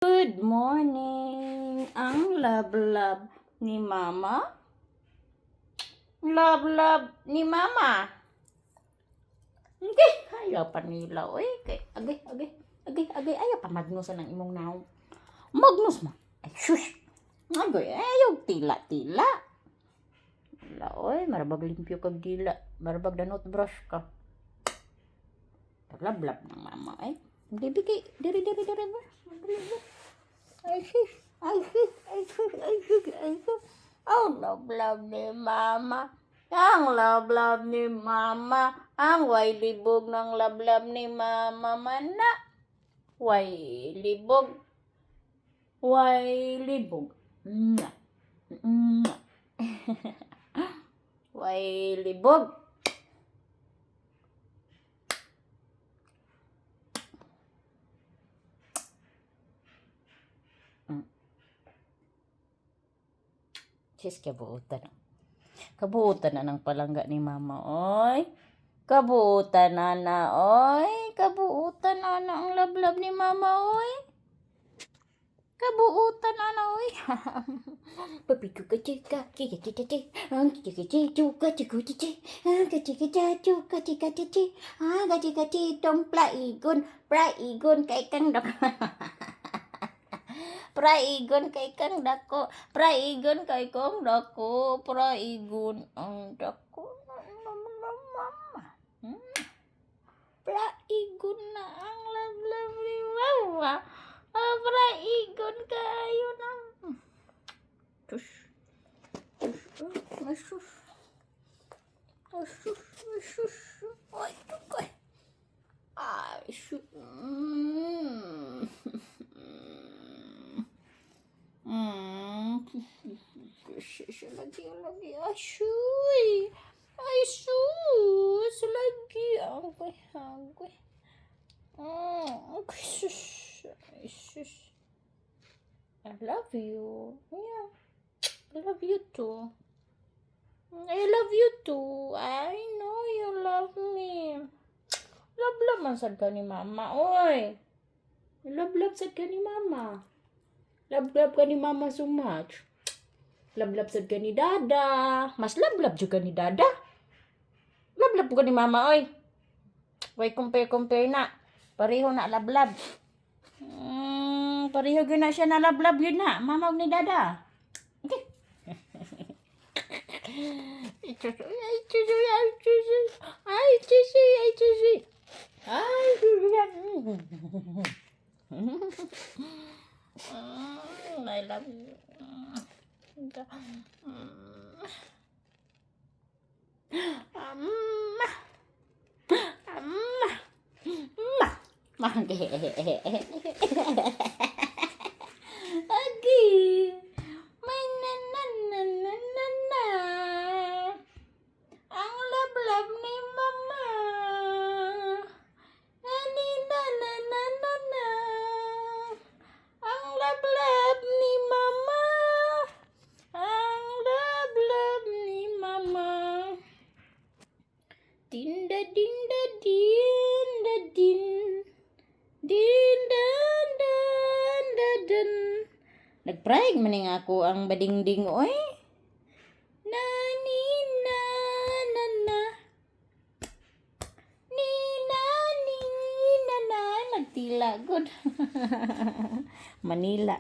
Good morning! Ang love-love ni Mama. Love-love ni Mama. Okay, ayaw pa nila. Uy, agay, ayaw pa magnusan ng imong naong. Magnus mo. Ay, shush! Agay, ayaw tila-tila. Wala, oy, marabag limpyo kag dila. Marabag danot brush ka. Love-love ng Mama, ay. Hindi bigay, diri. Ay, sis. Ang love-love ni Mama. Ang love-love ni Mama. Ang way libog ng love-love ni Mama mana. Way libog. Way libog. Way libog. Sis, kabuutan. Kabuutan na ng palangga ni Mama, oy. Kabuutan na, oy. Kabuutan na ang love-love ni Mama, oy. Kabuutan na, oy. Papiku ka chika, ang chika tong plaigon kay kang dok. Praigon kay kang dako, praigon kay kong dako, praigon ang dako ng Mama. Praigon na ang love-love ni Mama. Praigon kayo na. Tush. Ay, tukay. Ay, shoot. Lagi. Ay, sus. Lagi. Angkoy. Okay, sus. Ay, sus. I love you. Yeah. I love you too. I love you too. I know you love me. Love man sad ka ni Mama, oy. Love sad ka ni Mama. Love ka ni Mama so much. Love sad ka ni Dada. Mas love juga ni Dada. Love ka ni Mama, oy. Way compare na. Pareho na love. Pareho gyud na siya na love yun na. Mama ni Dada. Okay. I love you. Agi. May na. Ang love ni Mama. Na. Ang love ni Mama. Ang love ni Mama. Dinda din. Nagpraig maning ako ang badingding, oy. Nani na. Nagtila good. Manila.